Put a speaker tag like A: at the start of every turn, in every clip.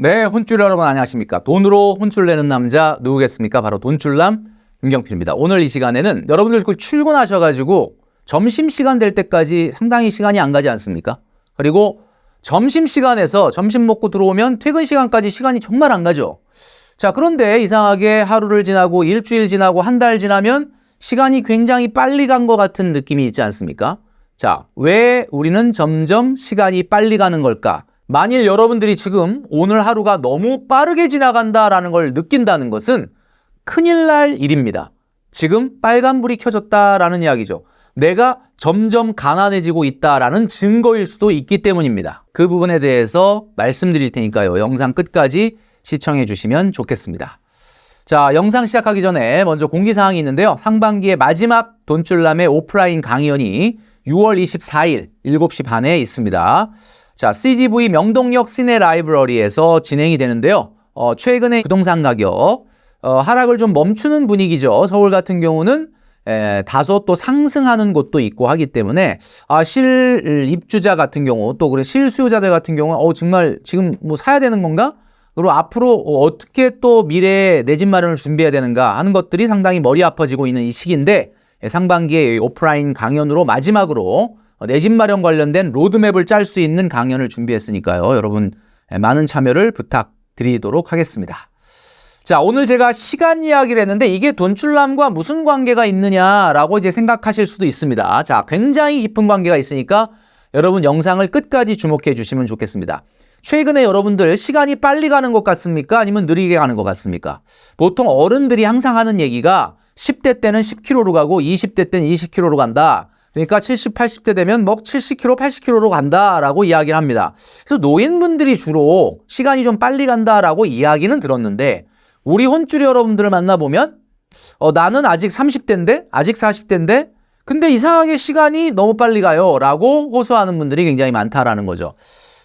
A: 네, 혼줄 여러분 안녕하십니까? 돈으로 혼줄 내는 남자 누구겠습니까? 바로 돈줄남 윤경필입니다. 오늘 이 시간에는 여러분들 출근하셔가지고 점심시간 될 때까지 상당히 시간이 안 가지 않습니까? 그리고 점심시간에서 점심 먹고 들어오면 퇴근 시간까지 시간이 정말 안 가죠. 자, 그런데 이상하게 하루를 지나고 일주일 지나고 한 달 지나면 시간이 굉장히 빨리 간 것 같은 느낌이 있지 않습니까? 자, 왜 우리는 점점 시간이 빨리 가는 걸까? 만일 여러분들이 지금 오늘 하루가 너무 빠르게 지나간다라는 걸 느낀다는 것은 큰일 날 일입니다. 지금 빨간불이 켜졌다라는 이야기죠. 내가 점점 가난해지고 있다라는 증거일 수도 있기 때문입니다. 그 부분에 대해서 말씀드릴 테니까요. 영상 끝까지 시청해 주시면 좋겠습니다. 자, 영상 시작하기 전에 먼저 공지사항이 있는데요. 상반기의 마지막 돈줄남의 오프라인 강연이 6월 24일 7시 반에 있습니다. 자, CGV 명동역 시내 라이브러리에서 진행이 되는데요. 최근에 부동산 가격 하락을 좀 멈추는 분위기죠. 서울 같은 경우는 다소 또 상승하는 곳도 있고 하기 때문에 실입주자 같은 경우 또 그래 실수요자들 같은 경우 정말 지금 뭐 사야 되는 건가? 그리고 앞으로 어떻게 또 미래에 내 집 마련을 준비해야 되는가 하는 것들이 상당히 머리 아파지고 있는 이 시기인데 상반기에 오프라인 강연으로 마지막으로 내 집 마련 관련된 로드맵을 짤 수 있는 강연을 준비했으니까요. 여러분 많은 참여를 부탁드리도록 하겠습니다. 자, 오늘 제가 시간 이야기를 했는데 이게 돈줄남과 무슨 관계가 있느냐라고 이제 생각하실 수도 있습니다. 자, 굉장히 깊은 관계가 있으니까 여러분 영상을 끝까지 주목해 주시면 좋겠습니다. 최근에 여러분들 시간이 빨리 가는 것 같습니까? 아니면 느리게 가는 것 같습니까? 보통 어른들이 항상 하는 얘기가 10대 때는 10km로 가고 20대 때는 20km로 간다. 그러니까 70, 80대 되면 70km, 80km로 간다라고 이야기를 합니다. 그래서 노인분들이 주로 시간이 좀 빨리 간다라고 이야기는 들었는데 우리 혼줄이 여러분들을 만나보면 나는 아직 30대인데 아직 40대인데 근데 이상하게 시간이 너무 빨리 가요 라고 호소하는 분들이 굉장히 많다라는 거죠.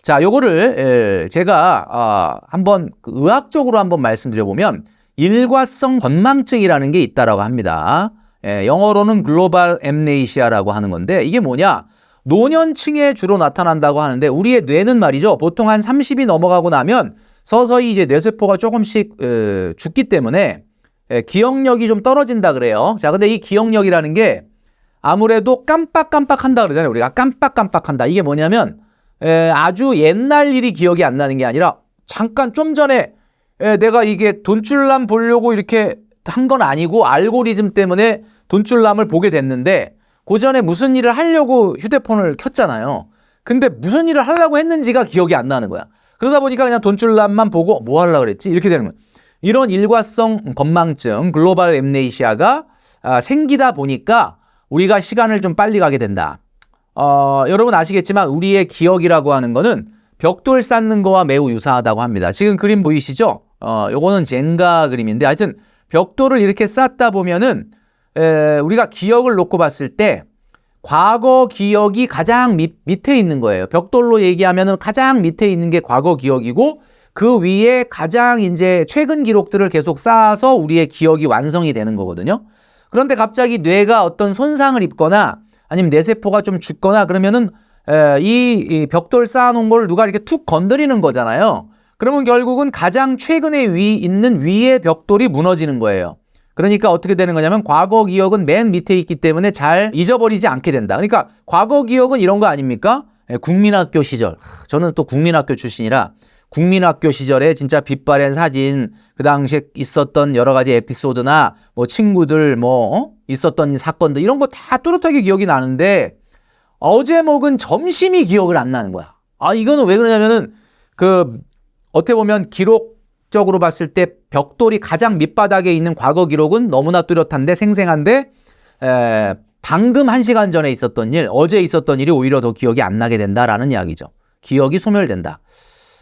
A: 자, 요거를 제가 한번 의학적으로 한번 말씀드려보면 일과성 건망증이라는 게 있다라고 합니다. 영어로는 글로벌 엠네이시아라고 하는 건데 이게 뭐냐? 노년층에 주로 나타난다고 하는데 우리의 뇌는 말이죠. 보통 한 30이 넘어가고 나면 서서히 이제 뇌세포가 조금씩 죽기 때문에 기억력이 좀 떨어진다 그래요. 자, 근데 이 기억력이라는 게 아무래도 깜빡깜빡한다 그러잖아요. 우리가 깜빡깜빡한다. 이게 뭐냐면 아주 옛날 일이 기억이 안 나는 게 아니라 잠깐 좀 전에 내가 이게 돈줄남 보려고 이렇게 한 건 아니고 알고리즘 때문에 돈줄남을 보게 됐는데 그 전에 무슨 일을 하려고 휴대폰을 켰잖아요. 근데 무슨 일을 하려고 했는지가 기억이 안 나는 거야. 그러다 보니까 그냥 돈줄남만 보고 뭐 하려고 그랬지? 이렇게 되는 거야. 이런 일과성 건망증, 글로벌 엠네이시아가 생기다 보니까 우리가 시간을 좀 빨리 가게 된다. 여러분 아시겠지만 우리의 기억이라고 하는 거는 벽돌 쌓는 거와 매우 유사하다고 합니다. 지금 그림 보이시죠? 요거는 젠가 그림인데 하여튼 벽돌을 이렇게 쌓다 보면은 우리가 기억을 놓고 봤을 때 과거 기억이 가장 밑에 있는 거예요. 벽돌로 얘기하면은 가장 밑에 있는 게 과거 기억이고 그 위에 가장 이제 최근 기록들을 계속 쌓아서 우리의 기억이 완성이 되는 거거든요. 그런데 갑자기 뇌가 어떤 손상을 입거나 아니면 뇌세포가 좀 죽거나 그러면은 이 벽돌 쌓아놓은 걸 누가 이렇게 툭 건드리는 거잖아요. 그러면 결국은 가장 최근에 있는 위의 벽돌이 무너지는 거예요. 그러니까 어떻게 되는 거냐면 과거 기억은 맨 밑에 있기 때문에 잘 잊어버리지 않게 된다. 그러니까 과거 기억은 이런 거 아닙니까? 국민학교 시절. 저는 또 국민학교 출신이라 국민학교 시절에 진짜 빛바랜 사진, 그 당시에 있었던 여러 가지 에피소드나 뭐 친구들 있었던 사건들 이런 거 다 또렷하게 기억이 나는데 어제 먹은 점심이 기억을 안 나는 거야. 이거는 왜 그러냐면은 어떻게 보면 기록적으로 봤을 때 벽돌이 가장 밑바닥에 있는 과거 기록은 너무나 뚜렷한데 생생한데 방금 1시간 전에 있었던 일, 어제 있었던 일이 오히려 더 기억이 안 나게 된다라는 이야기죠. 기억이 소멸된다.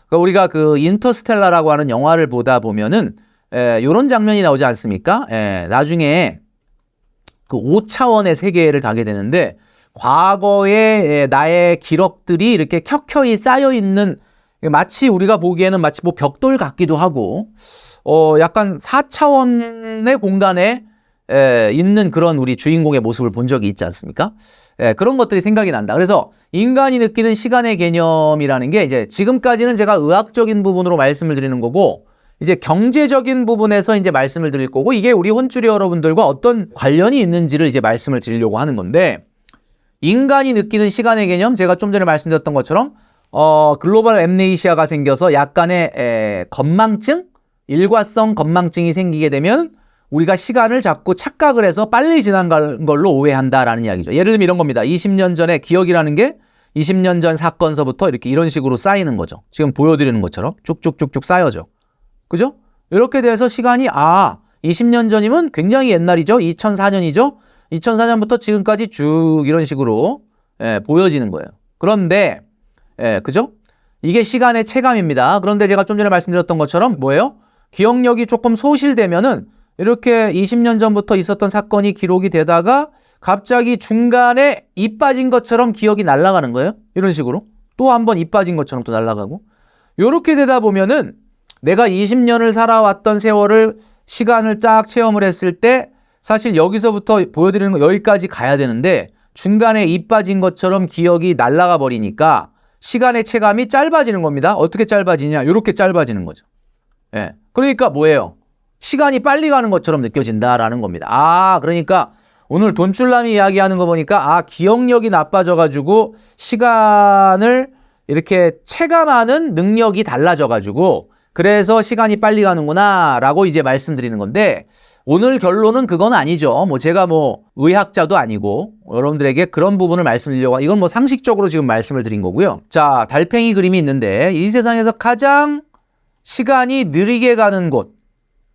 A: 그러니까 우리가 인터스텔라라고 하는 영화를 보다 보면은 이런 장면이 나오지 않습니까? 나중에 5차원의 세계를 가게 되는데 과거의 나의 기록들이 이렇게 켜켜이 쌓여 있는 마치 우리가 보기에는 마치 뭐 벽돌 같기도 하고 약간 4차원의 공간에 있는 그런 우리 주인공의 모습을 본 적이 있지 않습니까? 예, 그런 것들이 생각이 난다. 그래서 인간이 느끼는 시간의 개념이라는 게 이제 지금까지는 제가 의학적인 부분으로 말씀을 드리는 거고 이제 경제적인 부분에서 이제 말씀을 드릴 거고 이게 우리 혼주리 여러분들과 어떤 관련이 있는지를 이제 말씀을 드리려고 하는 건데 인간이 느끼는 시간의 개념 제가 좀 전에 말씀드렸던 것처럼 글로벌 엠네이시아가 생겨서 약간의 건망증, 일과성 건망증이 생기게 되면 우리가 시간을 자꾸 착각을 해서 빨리 지난 걸로 오해한다라는 이야기죠. 예를 들면 이런 겁니다. 20년 전에 기억이라는 게 20년 전 사건서부터 이렇게 이런 식으로 쌓이는 거죠. 지금 보여드리는 것처럼 쭉쭉쭉쭉 쌓여져. 그죠? 이렇게 돼서 시간이 20년 전이면 굉장히 옛날이죠. 2004년이죠. 2004년부터 지금까지 쭉 이런 식으로 보여지는 거예요. 그런데 그죠? 이게 시간의 체감입니다. 그런데 제가 좀 전에 말씀드렸던 것처럼 뭐예요? 기억력이 조금 소실되면은 이렇게 20년 전부터 있었던 사건이 기록이 되다가 갑자기 중간에 이 빠진 것처럼 기억이 날아가는 거예요. 이런 식으로. 또 한 번 이 빠진 것처럼 또 날아가고. 이렇게 되다 보면은 내가 20년을 살아왔던 세월을 시간을 쫙 체험을 했을 때 사실 여기서부터 보여드리는 거 여기까지 가야 되는데 중간에 이 빠진 것처럼 기억이 날아가 버리니까 시간의 체감이 짧아지는 겁니다. 어떻게 짧아지냐? 이렇게 짧아지는 거죠. 예. 그러니까 뭐예요? 시간이 빨리 가는 것처럼 느껴진다라는 겁니다. 그러니까 오늘 돈줄남이 이야기하는 거 보니까 기억력이 나빠져가지고 시간을 이렇게 체감하는 능력이 달라져가지고 그래서 시간이 빨리 가는구나 라고 이제 말씀드리는 건데 오늘 결론은 그건 아니죠. 제가 의학자도 아니고 여러분들에게 그런 부분을 말씀드리려고 이건 상식적으로 지금 말씀을 드린 거고요. 자, 달팽이 그림이 있는데 이 세상에서 가장 시간이 느리게 가는 곳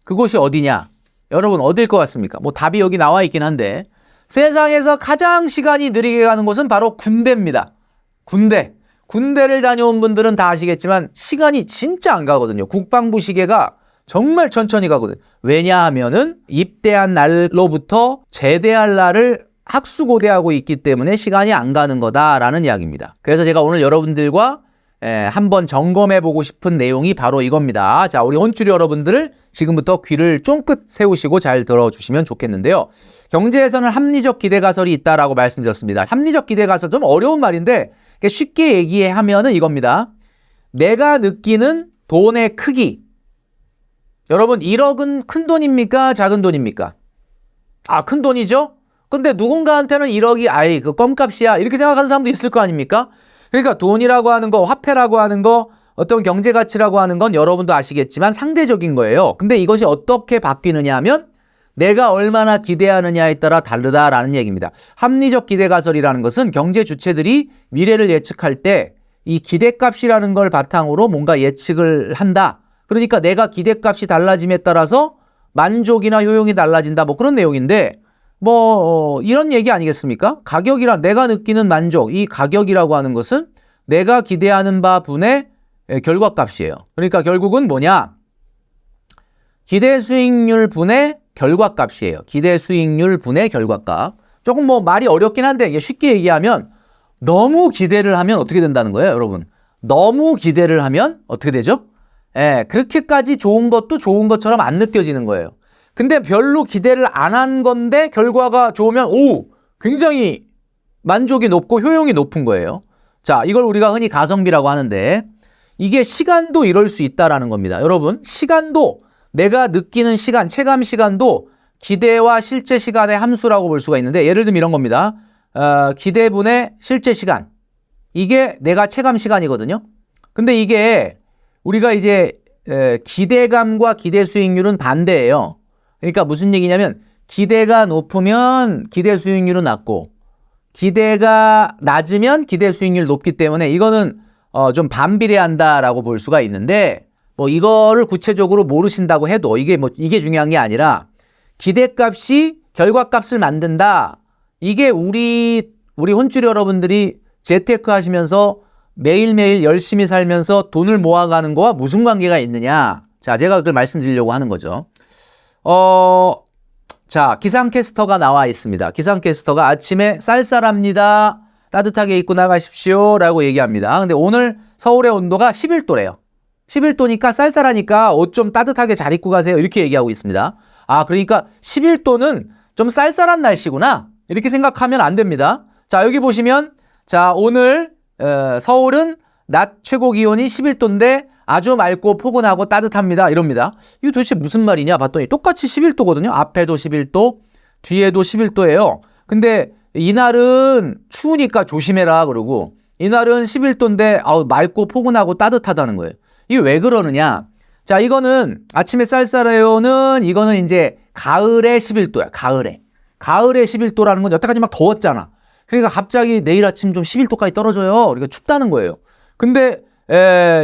A: 그곳이 어디냐? 여러분 어딜 것 같습니까? 답이 여기 나와 있긴 한데 세상에서 가장 시간이 느리게 가는 곳은 바로 군대입니다. 군대를 다녀온 분들은 다 아시겠지만 시간이 진짜 안 가거든요. 국방부 시계가 정말 천천히 가거든요. 왜냐하면은 입대한 날로부터 제대할 날을 학수고대하고 있기 때문에 시간이 안 가는 거다라는 이야기입니다. 그래서 제가 오늘 여러분들과 한번 점검해보고 싶은 내용이 바로 이겁니다. 자, 우리 혼주리 여러분들을 지금부터 귀를 쫑긋 세우시고 잘 들어주시면 좋겠는데요. 경제에서는 합리적 기대가설이 있다라고 말씀드렸습니다. 합리적 기대가설 좀 어려운 말인데 쉽게 얘기하면은 이겁니다. 내가 느끼는 돈의 크기. 여러분 1억은 큰 돈입니까? 작은 돈입니까? 큰 돈이죠? 근데 누군가한테는 1억이 그 껌값이야 이렇게 생각하는 사람도 있을 거 아닙니까? 그러니까 돈이라고 하는 거, 화폐라고 하는 거, 어떤 경제 가치라고 하는 건 여러분도 아시겠지만 상대적인 거예요. 근데 이것이 어떻게 바뀌느냐 하면 내가 얼마나 기대하느냐에 따라 다르다라는 얘기입니다. 합리적 기대가설이라는 것은 경제 주체들이 미래를 예측할 때 이 기대값이라는 걸 바탕으로 뭔가 예측을 한다. 그러니까 내가 기대값이 달라짐에 따라서 만족이나 효용이 달라진다. 그런 내용인데 이런 얘기 아니겠습니까? 가격이란 내가 느끼는 만족, 이 가격이라고 하는 것은 내가 기대하는 바 분의 결과값이에요. 그러니까 결국은 뭐냐? 기대 수익률 분의 결과값이에요. 기대 수익률 분의 결과값. 조금 말이 어렵긴 한데 이게 쉽게 얘기하면 너무 기대를 하면 어떻게 된다는 거예요, 여러분? 너무 기대를 하면 어떻게 되죠? 그렇게까지 좋은 것도 좋은 것처럼 안 느껴지는 거예요. 근데 별로 기대를 안 한 건데 결과가 좋으면 굉장히 만족이 높고 효용이 높은 거예요. 자, 이걸 우리가 흔히 가성비라고 하는데 이게 시간도 이럴 수 있다라는 겁니다. 여러분, 시간도 내가 느끼는 시간, 체감 시간도 기대와 실제 시간의 함수라고 볼 수가 있는데 예를 들면 이런 겁니다. 기대분의 실제 시간. 이게 내가 체감 시간이거든요. 근데 이게 우리가 이제 기대감과 기대 수익률은 반대예요. 그러니까 무슨 얘기냐면 기대가 높으면 기대 수익률은 낮고 기대가 낮으면 기대 수익률 높기 때문에 이거는 좀 반비례한다라고 볼 수가 있는데 이거를 구체적으로 모르신다고 해도 이게 중요한 게 아니라 기대값이 결과값을 만든다. 이게 우리 혼주리 여러분들이 재테크 하시면서 매일매일 열심히 살면서 돈을 모아가는 거와 무슨 관계가 있느냐. 자, 제가 그걸 말씀드리려고 하는 거죠. 자, 기상캐스터가 나와 있습니다. 기상캐스터가 아침에 쌀쌀합니다. 따뜻하게 입고 나가십시오. 라고 얘기합니다. 근데 오늘 서울의 온도가 11도래요. 11도니까 쌀쌀하니까 옷 좀 따뜻하게 잘 입고 가세요. 이렇게 얘기하고 있습니다. 그러니까 11도는 좀 쌀쌀한 날씨구나. 이렇게 생각하면 안 됩니다. 자, 여기 보시면 자, 오늘 서울은 낮 최고 기온이 11도인데 아주 맑고 포근하고 따뜻합니다. 이럽니다. 이거 도대체 무슨 말이냐 봤더니 똑같이 11도거든요. 앞에도 11도, 뒤에도 11도예요. 근데 이날은 추우니까 조심해라 그러고 이날은 11도인데 맑고 포근하고 따뜻하다는 거예요. 이게 왜 그러느냐? 자, 이거는 아침에 쌀쌀해요는 이거는 이제 가을에 11도야. 가을에 11도라는 건 여태까지 막 더웠잖아. 그러니까 갑자기 내일 아침 좀 11도까지 떨어져요. 그러니까 춥다는 거예요. 근데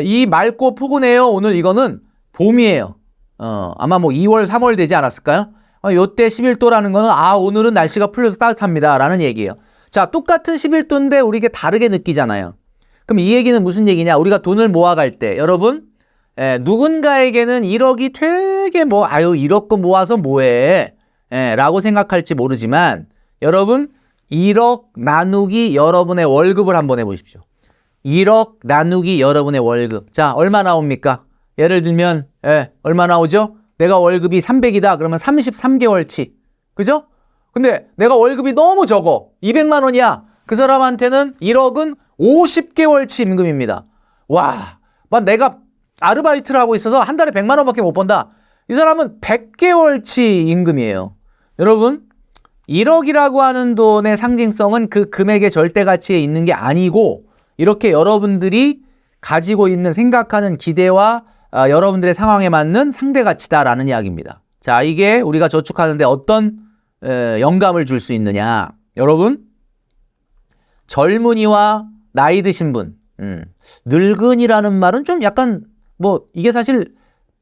A: 이 맑고 포근해요. 오늘 이거는 봄이에요. 아마 뭐 2월, 3월 되지 않았을까요? 요때 11도라는 거는 오늘은 날씨가 풀려서 따뜻합니다. 라는 얘기예요. 자, 똑같은 11도인데 우리 이게 다르게 느끼잖아요. 그럼 이 얘기는 무슨 얘기냐? 우리가 돈을 모아갈 때 여러분 누군가에게는 1억이 되게 1억 거 모아서 뭐해? 라고 생각할지 모르지만 여러분 1억 나누기 여러분의 월급을 한번 해보십시오. 1억 나누기 여러분의 월급. 자, 얼마 나옵니까? 예를 들면 얼마 나오죠? 내가 월급이 300이다. 그러면 33개월치. 그죠? 근데 내가 월급이 너무 적어. 200만 원이야. 그 사람한테는 1억은 50개월치 임금입니다. 와, 내가 아르바이트를 하고 있어서 한 달에 100만 원밖에 못 번다. 이 사람은 100개월치 임금이에요. 여러분, 1억이라고 하는 돈의 상징성은 그 금액의 절대 가치에 있는 게 아니고 이렇게 여러분들이 가지고 있는 생각하는 기대와 여러분들의 상황에 맞는 상대 가치다라는 이야기입니다. 자, 이게 우리가 저축하는데 어떤 영감을 줄 수 있느냐. 여러분, 젊은이와 나이 드신 분, 늙은이라는 말은 좀 약간 이게 사실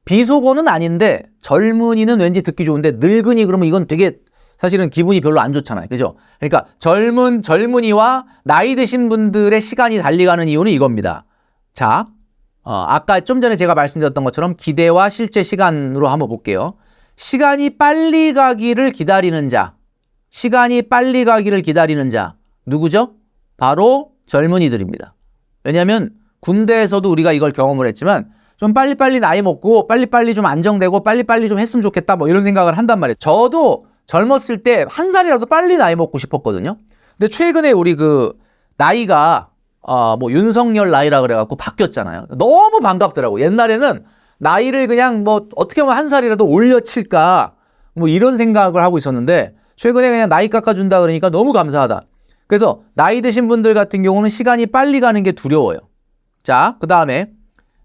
A: 비속어는 아닌데 젊은이는 왠지 듣기 좋은데 늙은이 그러면 이건 되게 사실은 기분이 별로 안 좋잖아요. 그죠? 그러니까 젊은이와 나이 드신 분들의 시간이 달리가는 이유는 이겁니다. 자, 아까 좀 전에 제가 말씀드렸던 것처럼 기대와 실제 시간으로 한번 볼게요. 시간이 빨리 가기를 기다리는 자. 시간이 빨리 가기를 기다리는 자. 누구죠? 바로 젊은이들입니다. 왜냐하면 군대에서도 우리가 이걸 경험을 했지만 좀 빨리빨리 나이 먹고 빨리빨리 좀 안정되고 빨리빨리 좀 했으면 좋겠다 이런 생각을 한단 말이에요. 저도 젊었을 때 한 살이라도 빨리 나이 먹고 싶었거든요. 근데 최근에 우리 그 나이가 윤석열 나이라 그래갖고 바뀌었잖아요. 너무 반갑더라고. 옛날에는 나이를 그냥 어떻게 보면 한 살이라도 올려칠까 이런 생각을 하고 있었는데 최근에 그냥 나이 깎아준다 그러니까 너무 감사하다. 그래서 나이 드신 분들 같은 경우는 시간이 빨리 가는 게 두려워요. 자, 그 다음에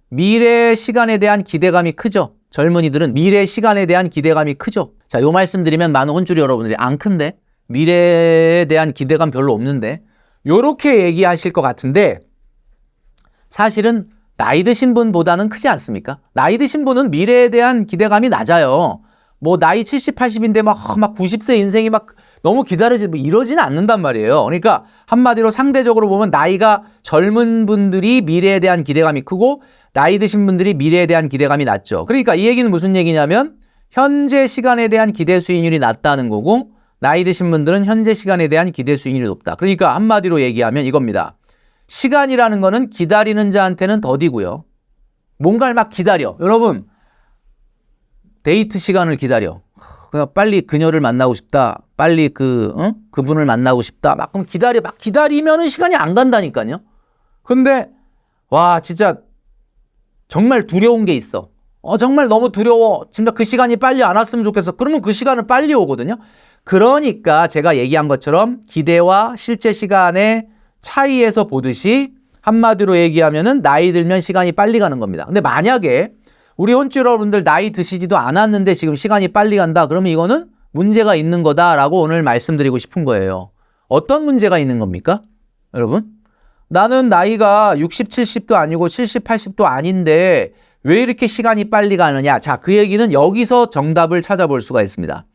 A: 미래 시간에 대한 기대감이 크죠. 젊은이들은 미래 시간에 대한 기대감이 크죠. 자, 요 말씀 드리면 많은 혼쭐이 여러분들이 안 큰데 미래에 대한 기대감 별로 없는데 요렇게 얘기하실 것 같은데 사실은 나이 드신 분보다는 크지 않습니까? 나이 드신 분은 미래에 대한 기대감이 낮아요. 나이 70, 80인데 막 90세 인생이 너무 기다려지 이러지는 않는단 말이에요. 그러니까 한마디로 상대적으로 보면 나이가 젊은 분들이 미래에 대한 기대감이 크고 나이 드신 분들이 미래에 대한 기대감이 낮죠. 그러니까 이 얘기는 무슨 얘기냐면 현재 시간에 대한 기대 수익률이 낮다는 거고 나이 드신 분들은 현재 시간에 대한 기대 수익률이 높다. 그러니까 한마디로 얘기하면 이겁니다. 시간이라는 거는 기다리는 자한테는 더디고요. 뭔가를 막 기다려. 여러분, 데이트 시간을 기다려. 그냥 빨리 그녀를 만나고 싶다. 빨리 그분을 만나고 싶다. 그럼 기다리면은 시간이 안 간다니까요. 근데 와, 진짜 정말 두려운 게 있어. 정말 너무 두려워. 진짜 그 시간이 빨리 안 왔으면 좋겠어. 그러면 그 시간은 빨리 오거든요. 그러니까 제가 얘기한 것처럼 기대와 실제 시간의 차이에서 보듯이 한마디로 얘기하면은 나이 들면 시간이 빨리 가는 겁니다. 근데 만약에 우리 혼주 여러분들 나이 드시지도 않았는데 지금 시간이 빨리 간다. 그러면 이거는 문제가 있는 거다라고 오늘 말씀드리고 싶은 거예요. 어떤 문제가 있는 겁니까? 여러분? 나는 나이가 60, 70도 아니고 70, 80도 아닌데 왜 이렇게 시간이 빨리 가느냐? 자, 그 얘기는 여기서 정답을 찾아볼 수가 있습니다.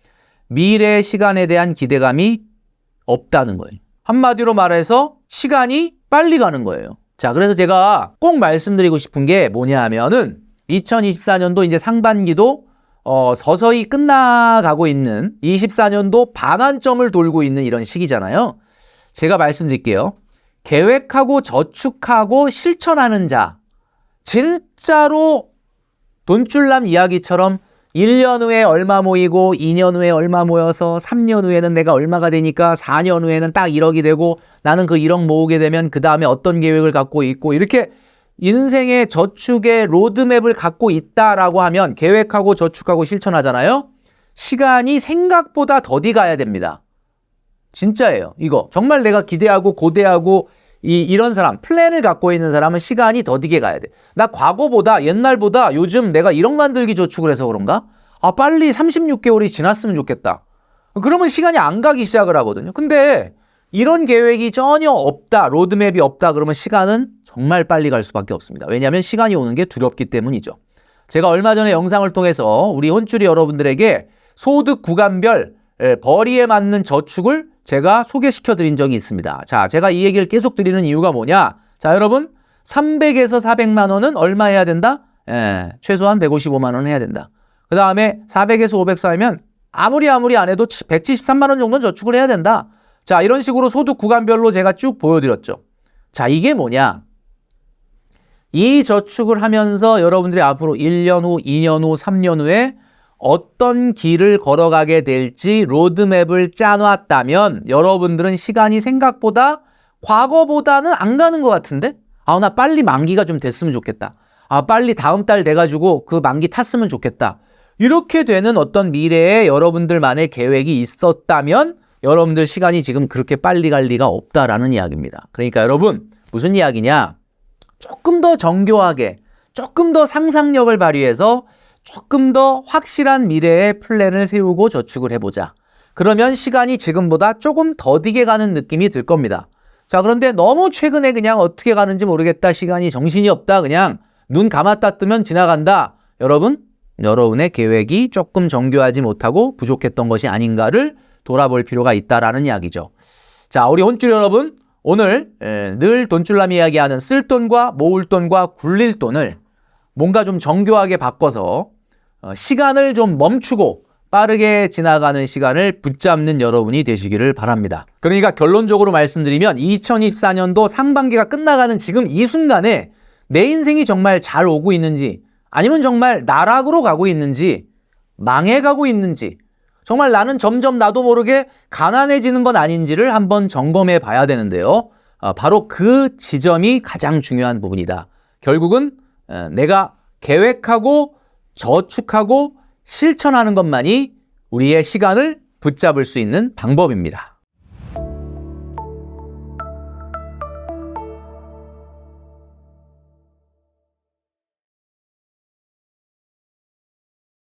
A: 미래 시간에 대한 기대감이 없다는 거예요. 한마디로 말해서 시간이 빨리 가는 거예요. 자, 그래서 제가 꼭 말씀드리고 싶은 게 뭐냐 하면은 2024년도 이제 상반기도 서서히 끝나가고 있는 24년도 반환점을 돌고 있는 이런 시기잖아요. 제가 말씀드릴게요. 계획하고 저축하고 실천하는 자, 진짜로 돈줄남 이야기처럼 1년 후에 얼마 모이고 2년 후에 얼마 모여서 3년 후에는 내가 얼마가 되니까 4년 후에는 딱 1억이 되고 나는 그 1억 모으게 되면 그 다음에 어떤 계획을 갖고 있고 이렇게 인생의 저축의 로드맵을 갖고 있다라고 하면 계획하고 저축하고 실천하잖아요. 시간이 생각보다 더디 가야 됩니다. 진짜예요. 이거 정말 내가 기대하고 고대하고 이런 사람, 플랜을 갖고 있는 사람은 시간이 더디게 가야 돼. 나 과거보다 옛날보다 요즘 내가 1억 만들기 저축을 해서 그런가? 아, 빨리 36개월이 지났으면 좋겠다. 그러면 시간이 안 가기 시작을 하거든요. 근데 이런 계획이 전혀 없다, 로드맵이 없다 그러면 시간은 정말 빨리 갈 수밖에 없습니다. 왜냐하면 시간이 오는 게 두렵기 때문이죠. 제가 얼마 전에 영상을 통해서 우리 혼쭐이 여러분들에게 소득 구간별 벌이에 맞는 저축을 제가 소개시켜 드린 적이 있습니다. 자, 제가 이 얘기를 계속 드리는 이유가 뭐냐? 자, 여러분 300에서 400만 원은 얼마 해야 된다? 최소한 155만 원 해야 된다. 그 다음에 400에서 500 쌓이면 아무리 안 해도 173만 원 정도는 저축을 해야 된다. 자, 이런 식으로 소득 구간별로 제가 쭉 보여드렸죠. 자, 이게 뭐냐? 이 저축을 하면서 여러분들이 앞으로 1년 후, 2년 후, 3년 후에 어떤 길을 걸어가게 될지 로드맵을 짜놨다면 여러분들은 시간이 생각보다 과거보다는 안 가는 것 같은데? 아, 나 빨리 만기가 좀 됐으면 좋겠다. 아, 빨리 다음 달 돼가지고 그 만기 탔으면 좋겠다. 이렇게 되는 어떤 미래에 여러분들만의 계획이 있었다면 여러분들 시간이 지금 그렇게 빨리 갈 리가 없다라는 이야기입니다. 그러니까 여러분 무슨 이야기냐? 조금 더 정교하게, 조금 더 상상력을 발휘해서 조금 더 확실한 미래의 플랜을 세우고 저축을 해보자. 그러면 시간이 지금보다 조금 더디게 가는 느낌이 들 겁니다. 자, 그런데 너무 최근에 그냥 어떻게 가는지 모르겠다. 시간이 정신이 없다. 그냥 눈 감았다 뜨면 지나간다. 여러분의 계획이 조금 정교하지 못하고 부족했던 것이 아닌가를 돌아볼 필요가 있다라는 이야기죠. 자, 우리 혼쭐 여러분, 오늘 늘 돈줄남 이야기하는 쓸 돈과 모을 돈과 굴릴 돈을 뭔가 좀 정교하게 바꿔서 시간을 좀 멈추고 빠르게 지나가는 시간을 붙잡는 여러분이 되시기를 바랍니다. 그러니까 결론적으로 말씀드리면 2024년도 상반기가 끝나가는 지금 이 순간에 내 인생이 정말 잘 오고 있는지 아니면 정말 나락으로 가고 있는지 망해가고 있는지 정말 나는 점점 나도 모르게 가난해지는 건 아닌지를 한번 점검해 봐야 되는데요. 바로 그 지점이 가장 중요한 부분이다. 결국은 내가 계획하고 저축하고 실천하는 것만이 우리의 시간을 붙잡을 수 있는 방법입니다.